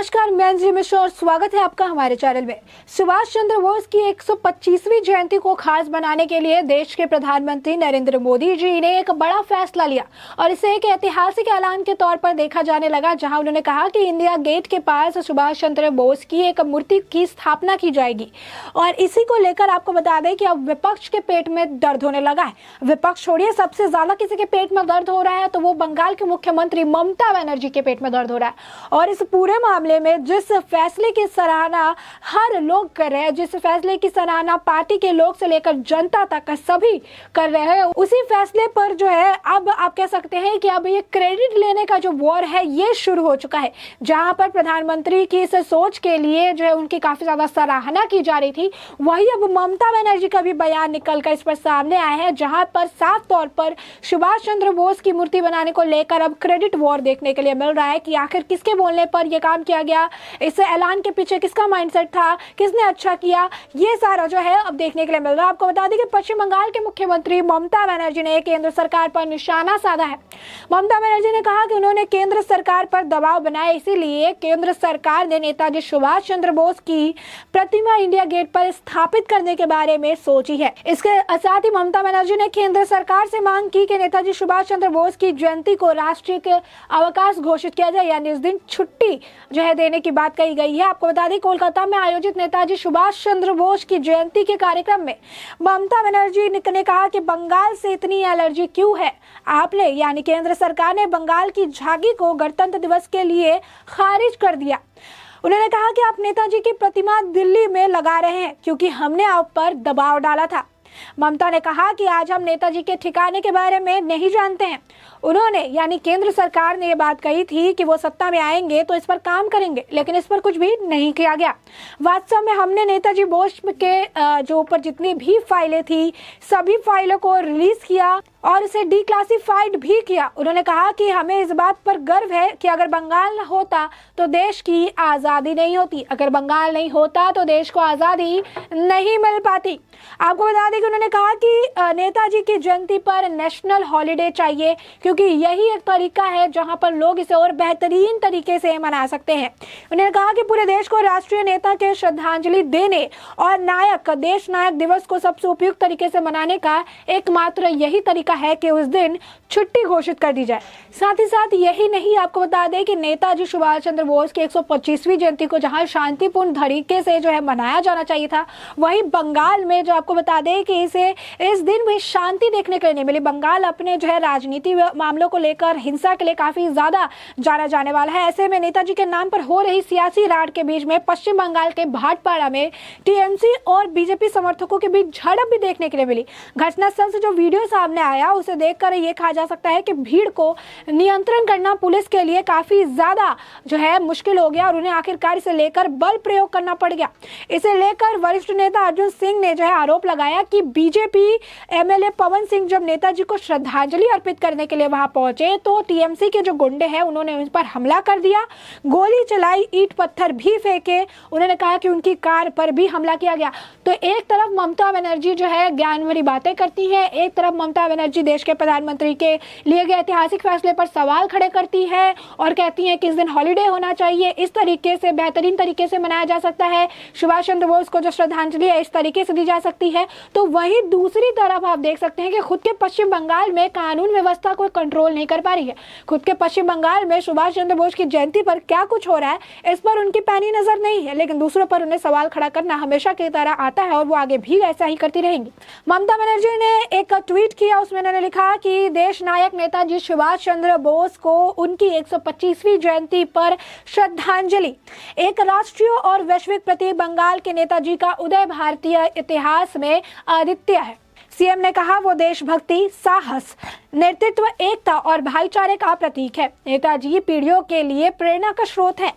नमस्कार, मैं अंजलि मिश्रा और स्वागत है आपका हमारे चैनल में। सुभाष चंद्र बोस की 125वीं जयंती को खास बनाने के लिए देश के प्रधानमंत्री नरेंद्र मोदी जी ने एक बड़ा फैसला लिया और इसे एक ऐतिहासिक ऐलान के तौर पर देखा जाने लगा, जहां उन्होंने कहा कि इंडिया गेट के पास सुभाष चंद्र बोस की एक मूर्ति की स्थापना की जाएगी। और इसी को लेकर आपको बता दें कि अब विपक्ष के पेट में दर्द होने लगा है। विपक्ष छोड़िए, सबसे ज्यादा किसी के पेट में दर्द हो रहा है तो वो बंगाल के मुख्यमंत्री ममता बनर्जी के पेट में दर्द हो रहा है। और इस पूरे मामले में जिस फैसले की सराहना हर लोग कर रहे हैं, जिस फैसले की सराहना पार्टी के लोग से लेकर जनता तक सभी कर रहे हैं, उसी फैसले पर जो है अब आप कह सकते हैं कि अब ये क्रेडिट लेने का जो वॉर है ये शुरू हो चुका है। जहां पर प्रधानमंत्री की इस सोच के लिए जो है उनकी काफी ज्यादा सराहना की जा रही थी, वही अब ममता बनर्जी का भी बयान निकलकर इस पर सामने आया है, जहां पर साफ तौर पर सुभाष चंद्र बोस की मूर्ति बनाने को लेकर अब क्रेडिट वॉर देखने के लिए मिल रहा है कि आखिर किसके बोलने पर यह काम किया गया, इस ऐलान के पीछे किसका माइंडसेट था, किसने अच्छा किया, ये सारा जो है अब देखने के लिए मिल रहा है। आपको बता दें कि पश्चिम बंगाल के मुख्यमंत्री ममता बनर्जी ने केंद्र सरकार पर निशाना साधा है। ममता बनर्जी ने कहा कि उन्होंने केंद्र सरकार पर दबाव बनाया, इसीलिए केंद्र सरकार ने नेताजी सुभाष चंद्र बोस की प्रतिमा इंडिया गेट पर स्थापित करने के बारे में सोची है। इसके साथ ही ममता बनर्जी ने केंद्र सरकार से मांग की कि नेताजी सुभाष चंद्र बोस की जयंती को राष्ट्रीय अवकाश घोषित किया जाए, यानी इस दिन छुट्टी जो है देने की बात कही गई है। आपको बता दें कोलकाता में आयोजित नेताजी सुभाष चंद्र बोस की जयंती के कार्यक्रम में ममता बनर्जी ने कहा कि बंगाल से इतनी एलर्जी क्यों है, आपने यानी केंद्र सरकार ने बंगाल की झांकी को गणतंत्र दिवस के लिए खारिज कर दिया। उन्होंने कहा कि आप नेताजी की प्रतिमा दिल्ली में लगा रहे हैं क्योंकि हमने आप पर दबाव डाला था। ममता ने कहा कि आज हम नेताजी के ठिकाने के बारे में नहीं जानते हैं। उन्होंने यानी केंद्र सरकार ने ये बात कही थी कि वो सत्ता में आएंगे तो इस पर काम करेंगे, लेकिन इस पर कुछ भी नहीं किया गया। वास्तव में हमने नेताजी बोस के जो ऊपर जितनी भी फाइलें थी सभी फाइलों को रिलीज किया और उसे डिक्लासिफाइड भी किया। उन्होंने कहा कि हमें इस बात पर गर्व है कि अगर बंगाल होता तो देश की आज़ादी नहीं होती, अगर बंगाल नहीं होता तो देश को आज़ादी नहीं मिल पाती। आपको बता दें कि उन्होंने कहा कि नेताजी की जयंती पर नेशनल हॉलिडे चाहिए क्योंकि यही एक तरीका है जहां पर लोग इसे और बेहतरीन तरीके से मना सकते हैं। उन्होंने कहा कि पूरे देश को राष्ट्रीय नेता के श्रद्धांजलि देने और देश नायक दिवस को सबसे उपयुक्त तरीके से मनाने का एकमात्र यही तरीका है कि उस दिन छुट्टी घोषित कर दी जाए। साथ ही साथ यही नहीं, आपको बता दें कि नेताजी सुभाष चंद्र बोस की 125वीं जयंती को जहां शांतिपूर्ण तरीके से जो है मनाया जाना चाहिए था, वहीं बंगाल में जो आपको बता दें कि इसे इस दिन भी शांति देखने के लिए नहीं मिली। बंगाल अपने जो है राजनीति मामलों को लेकर हिंसा के लिए काफी ज्यादा जाना जाने वाला है। ऐसे में नेताजी के नाम पर हो रही सियासी राड़ के बीच में पश्चिम बंगाल के भाटपाड़ा में टीएमसी और बीजेपी समर्थकों के बीच झड़प भी देखने के लिए मिली। घटनास्थल से जो वीडियो सामने आया उसे देखकर ये कहा जा सकता है कि भीड़ को नियंत्रण करना पुलिस के लिए काफी ज्यादा जो है मुश्किल हो गया और उन्हें आखिरकार इसे लेकर बल प्रयोग करना पड़ गया। इसे लेकर वरिष्ठ नेता अर्जुन सिंह ने जो है आरोप लगाया कि बीजेपी एमएलए पवन सिंह जब नेताजी को श्रद्धांजलि अर्पित करने के लिए वहां पहुंचे तो टीएमसी के जो गुंडे हैं उन्होंने उन पर हमला कर दिया, गोली चलाई, ईंट पत्थर भी फेंके। उन्होंने कहा कि उनकी कार पर भी हमला किया गया। तो एक तरफ ममता बनर्जी जो है ज्ञान भरी बातें करती है, एक तरफ ममता बनर्जी देश के प्रधानमंत्री के लिए गए ऐतिहासिक फैसले पर सवाल खड़े करती है और कहती है कि इस दिन हॉलिडे होना चाहिए, इस तरीके से बेहतरीन तरीके से मनाया जा सकता है, सुभाष चंद्र बोस को जो श्रद्धांजलि है इस तरीके से दी जा सकती है। तो वहीं दूसरी तरफ आप देख सकते हैं कि खुद के पश्चिम बंगाल में कानून व्यवस्था को कंट्रोल नहीं कर पा रही है। खुद के पश्चिम बंगाल में सुभाष चंद्र बोस की जयंती पर क्या कुछ हो रहा है इस पर उनकी पैनी नजर नहीं है, लेकिन दूसरों पर उन्हें सवाल खड़ा करना हमेशा की तरह आता है और वो आगे भी ऐसा ही करती रहेंगी। ममता बनर्जी ने एक ट्वीट किया, उसमें उन्होंने लिखा कि देश नायक नेताजी सुभाष चंद्र बोस को उनकी 125वीं जयंती पर श्रद्धांजलि। एक राष्ट्रीय और वैश्विक प्रतीक बंगाल के नेताजी का उदय भारतीय इतिहास में अद्वितीय है। सीएम ने कहा वो देशभक्ति, साहस, नेतृत्व, एकता और भाईचारे का प्रतीक है। नेताजी पीढ़ियों के लिए प्रेरणा का स्रोत है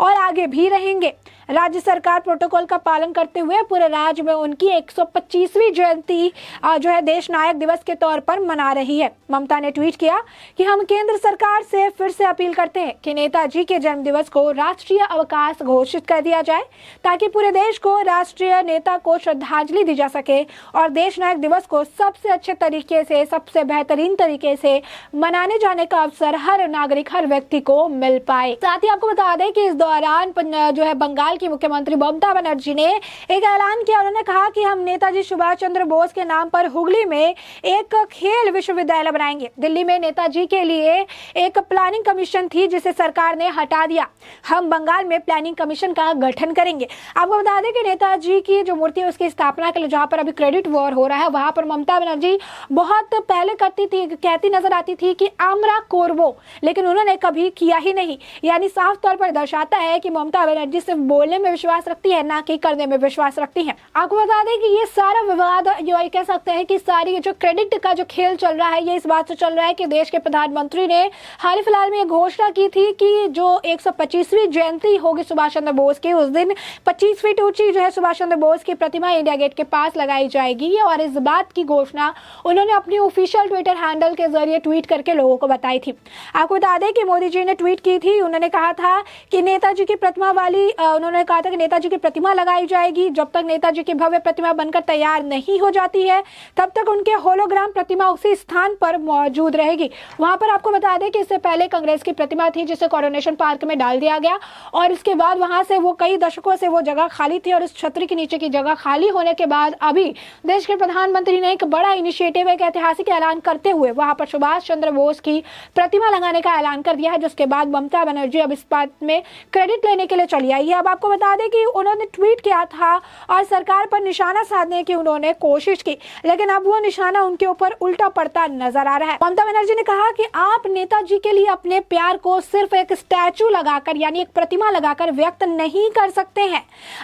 और आगे भी रहेंगे। राज्य सरकार प्रोटोकॉल का पालन करते हुए पूरे राज्य में उनकी 125वीं जयंती जो है देश नायक दिवस के तौर पर मना रही है। ममता ने ट्वीट किया कि हम केंद्र सरकार से फिर से अपील करते हैं कि नेताजी के जन्म दिवस को राष्ट्रीय अवकाश घोषित कर दिया जाए ताकि पूरे देश को राष्ट्रीय नेता को श्रद्धांजलि दी जा सके और देश नायक दिवस को सबसे अच्छे तरीके से, सबसे बेहतरीन तरीके से मनाने जाने का अवसर हर नागरिक, हर व्यक्ति को मिल पाए। साथ ही आपको बता दें कि इस दौरान जो है बंगाल की मुख्यमंत्री ममता बनर्जी ने एक ऐलान किया। उन्होंने कहा कि हम नेताजी सुभाष चंद्र बोस के नाम पर हुगली में एक खेल विश्वविद्यालय बनाएंगे। दिल्ली में नेताजी के लिए एक प्लानिंग कमीशन थी जिसे सरकार ने हटा दिया। हम बंगाल में प्लानिंग कमीशन का गठन करेंगे। आपको बता दें कि नेताजी की जो मूर्ति है उसकी स्थापना के लिए जहां पर अभी क्रेडिट वॉर हो रहा है वहां पर ममता बनर्जी बहुत पहले करती थी, कहती नजर आती थी कि आमरा कोरबो, लेकिन उन्होंने कभी किया ही नहीं। यानी साफ तौर पर दर्शाता है कि ममता बनर्जी सिर्फ बोलने में विश्वास रखती है, ना कि करने में विश्वास रखती है। आपको बता दें कि ये सारा विवाद जो कह सकते हैं कि सारी जो क्रेडिट का जो खेल चल रहा है ये इस बात से चल रहा है कि देश के प्रधानमंत्री ने हाल ही फिलहाल में घोषणा की थी कि जो 125वीं जयंती होगी सुभाष चंद्र बोस की, उस दिन 25 फीट ऊंची जो है सुभाष चंद्र बोस की प्रतिमा इंडिया गेट के पास लगाई जाएगी। और इस बात की घोषणा उन्होंने अपनी ऑफिशियल ट्विटर हैंडल के जरिए ट्वीट करके लोगों को बताई थी। आपको बता दें कि मोदी जी ने ट्वीट की थी। उन्होंने कहा था कि नेताजी की प्रतिमा उन्होंने कहा था कि नेताजी की प्रतिमा लगाई जाएगी। जब तक नेताजी की भव्य प्रतिमा बनकर तैयार नहीं हो जाती है तब तक उनके होलोग्राम प्रतिमा उसी स्थान पर मौजूद रहेगी। वहां पर आपको बता दें कि इससे पहले कांग्रेस की प्रतिमा थी जिसे कोरोनेशन पार्क में डाल दिया गया और इसके बाद वहां से वो कई दशकों से वो जगह खाली थी और इस छतरी के नीचे की जगह खाली होने के बाद अभी देश के प्रधानमंत्री ने एक बड़ा इनिशिएटिव, एक ऐतिहासिक ऐलान करते हुए वहां पर सुभाष चंद्र बोस की प्रतिमा लगाने का ऐलान कर दिया है, जिसके बाद ममता बनर्जी अब इस बात में क्रेडिट लेने के लिए चली आई है। अब आपको बता दें कि उन्होंने ट्वीट किया था और सरकार पर निशाना साधने की उन्होंने कोशिश की, लेकिन अब वो निशाना उनके ऊपर उल्टा पड़ता नजर आ रहा है। ममता बनर्जी ने कहा कि आप नेताजी के लिए अपने प्यार को सिर्फ एक स्टैचू लगाकर यानी एक प्रतिमा लगाकर व्यक्त नहीं कर सकते हैं।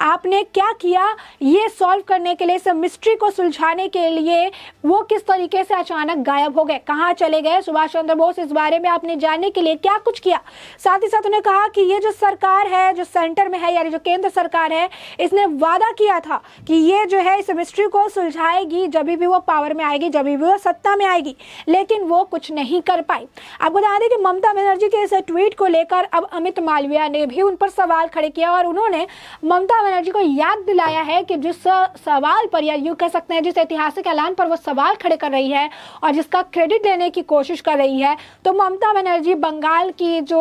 आपने क्या किया ये सॉल्व करने के लिए, इस मिस्ट्री को सुलझाने के लिए वो किस तरीके से अचानक गायब हो गए, कहां चले गए सुभाष चंद्र बोस, इस बारे में आपने जानने के लिए क्या कुछ किया। साथ ही साथ उन्होंने कहा कि ये जो सरकार है, जो सेंटर में है यानी जो केंद्र सरकार है, इसने वादा किया था कि ये जो है इस मिस्ट्री को सुलझाएगी जब भी वो पावर में आएगी, जब भी वो सत्ता में आएगी, लेकिन वो कुछ नहीं कर पाई। आपको बता दें कि ममता बनर्जी के इस ट्वीट को लेकर अब अमित मालविया ने भी उन पर सवाल खड़े किया और उन्होंने ममता बनर्जी को याद दिलाया है कि जिस सवाल पर या यूं कह सकते हैं जिस ऐतिहासिक ऐलान पर वो सवाल खड़े कर रही है और जिसका क्रेडिट लेने की कोशिश कर रही है, तो ममता बनर्जी बंगाल की जो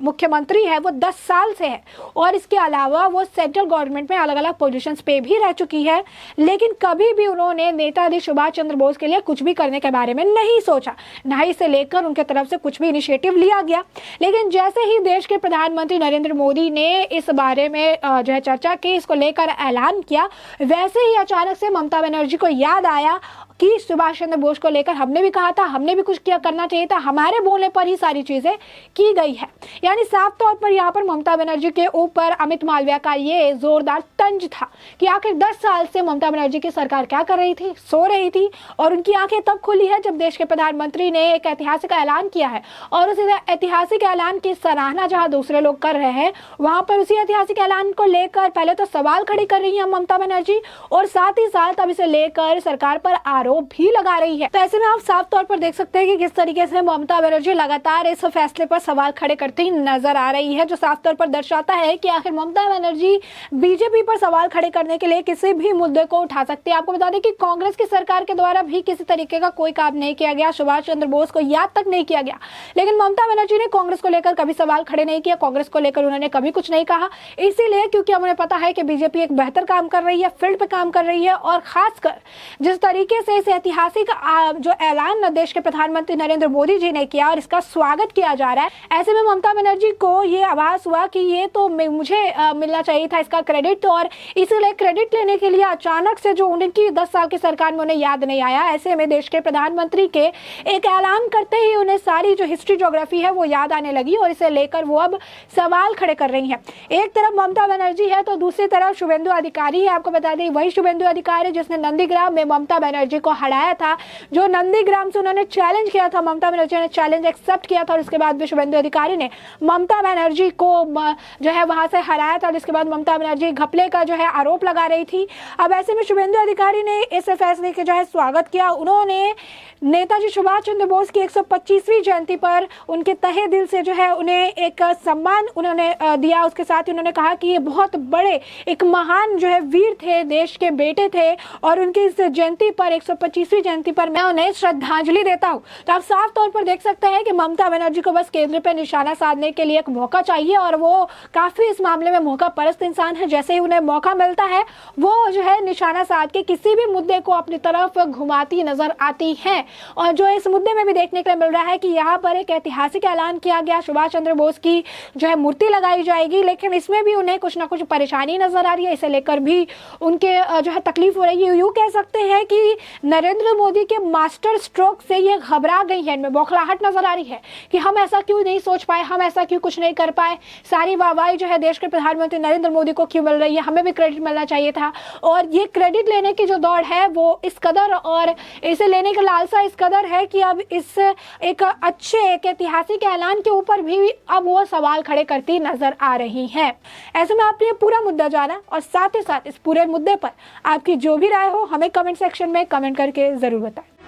मुख्यमंत्री है वो 10 साल से है और इसके अलावा वो सेंट्रल गवर्नमेंट में अलग अलग पोजीशंस पे भी रह चुकी है, लेकिन कभी भी उन्होंने नेताजी सुभाष चंद्र बोस के लिए कुछ भी करने के बारे में नहीं सोचा, ना ही इसे लेकर उनके तरफ से कुछ भी इनिशिएटिव लिया गया। लेकिन जैसे ही देश के प्रधानमंत्री नरेंद्र मोदी ने इस बारे में जो है चर्चा की, इसको लेकर ऐलान किया, वैसे ही अचानक से ममता बनर्जी को याद आया कि सुभाष चंद्र बोस को लेकर हमने भी कहा था, हमने भी कुछ किया करना चाहिए था, हमारे बोलने पर ही सारी चीजें की गई है। यानी साफ तौर पर यहाँ पर ममता बनर्जी के ऊपर अमित मालविया का ये जोरदार तंज था कि आखिर 10 साल से ममता बनर्जी की सरकार क्या कर रही थी, सो रही थी, और उनकी आंखें तब खुली है जब देश के प्रधानमंत्री ने एक ऐतिहासिक ऐलान किया है और उस ऐतिहासिक ऐलान की सराहना जहां दूसरे लोग कर रहे हैं, वहां पर उसी ऐतिहासिक ऐलान को लेकर पहले तो सवाल खड़े कर रही है ममता बनर्जी और साथ ही साथ अब इसे लेकर सरकार पर आरोप भी लगा रही है। तो ऐसे में आप साफ तौर पर देख सकते हैं कि किस तरीके से ममता बनर्जी लगातार इस फैसले पर सवाल खड़े करती नजर आ रही है, जो साफ तौर पर दर्शाता है कि आखिर ममता बनर्जी बीजेपी पर सवाल खड़े करने के लिए किसी भी मुद्दे को उठा सकती है। आपको बता दें कि कांग्रेस की सरकार के द्वारा भी किसी तरीके का कोई काम नहीं किया गया, सुभाष चंद्र बोस को याद तक नहीं किया गया, लेकिन ममता बनर्जी ने कांग्रेस को लेकर कभी सवाल खड़े नहीं किया, कांग्रेस को लेकर उन्होंने कभी कुछ नहीं कहा, इसीलिए क्योंकि उन्हें पता है कि बीजेपी एक बेहतर काम कर रही है, फील्ड पे काम कर रही है और खासकर जिस तरीके से इस ऐतिहासिक जो ऐलान देश के प्रधानमंत्री नरेंद्र मोदी जी ने किया और इसका स्वागत किया जा रहा है, ऐसे में ममता बनर्जी को ये आभास हुआ कि ये तो मुझे मिलना चाहिए था इसका क्रेडिट, और इसलिए क्रेडिट लेने के लिए अचानक से जो उनकी 10 साल की सरकार में उन्हें याद नहीं आया। ऐसे में देश के प्रधानमंत्री के एक ऐलान करते ही उन्हें सारी जो हिस्ट्री ज्योग्राफी है वो याद आने लगी और इसे लेकर वो अब सवाल खड़े कर रही हैं। एक तरफ ममता बनर्जी है तो दूसरी तरफ शुभेंदु अधिकारी है। आपको बता दें वही शुभेंदु अधिकारी जिसने नंदीग्राम में ममता बनर्जी को हराया था, जो नंदीग्राम से उन्होंने चैलेंज किया था, ममता बनर्जी ने चैलेंज एक्सेप्ट किया था और उसके बाद भी शुभेंदु अधिकारी ने ममता बनर्जी को जो है वहां से हरा बार आया था और इसके बाद ममता बनर्जी घपले का जो है आरोप लगा रही थी। अब ऐसे में शुभेंदु अधिकारी ने इस फैसले के जो है स्वागत किया। उन्होंने नेताजी सुभाष चंद्र बोस की 125वीं जयंती पर उनके तहे दिल से जो है उन्हें एक सम्मान उन्होंने दिया। उसके साथ ही उन्होंने कहा कि ये बहुत बड़े एक महान जो है वीर थे, देश के बेटे थे और उनकी इस जयंती पर 125वीं जयंती पर मैं उन्हें श्रद्धांजलि देता हूँ। तो आप साफ तौर पर देख सकते हैं कि ममता बनर्जी को बस केंद्र पर निशाना साधने के लिए एक मौका चाहिए और वो काफी इस मामले में मौका परस्त इंसान है। जैसे ही उन्हें मौका मिलता है वो जो है निशाना साध के किसी भी मुद्दे को अपनी तरफ घुमाती नजर आती है। और जो इस मुद्दे में भी देखने के लिए मिल रहा है कि यहाँ पर एक ऐतिहासिक ऐलान किया गया, सुभाष चंद्र बोस की जो है मूर्ति लगाई जाएगी, लेकिन इसमें भी उन्हें कुछ ना कुछ परेशानी नजर आ रही है। इसे लेकर भी उनके जो है तकलीफ हो रही है। यूं कह सकते हैं कि नरेंद्र मोदी के मास्टर स्ट्रोक से ये घबरा गई है, इनमें बौखलाहट नजर आ रही है कि हम ऐसा क्यों नहीं सोच पाए, हम ऐसा क्यों कुछ नहीं कर पाए। सारी वाहवाही जो है देश के प्रधानमंत्री नरेंद्र मोदी को क्यों मिल रही है, हमें भी क्रेडिट मिलना चाहिए था। और ये क्रेडिट लेने की जो दौड़ है वो इस कदर और इसे लेने का लालसा इस कदर है कि अब इस एक अच्छे एक ऐतिहासिक ऐलान के ऊपर भी अब वो सवाल खड़े करती नजर आ रही हैं। ऐसे में आपने पूरा मुद्दा जाना और साथ ही साथ इस पूरे मुद्दे पर आपकी जो भी राय हो हमें कमेंट सेक्शन में कमेंट करके जरूर बताएं।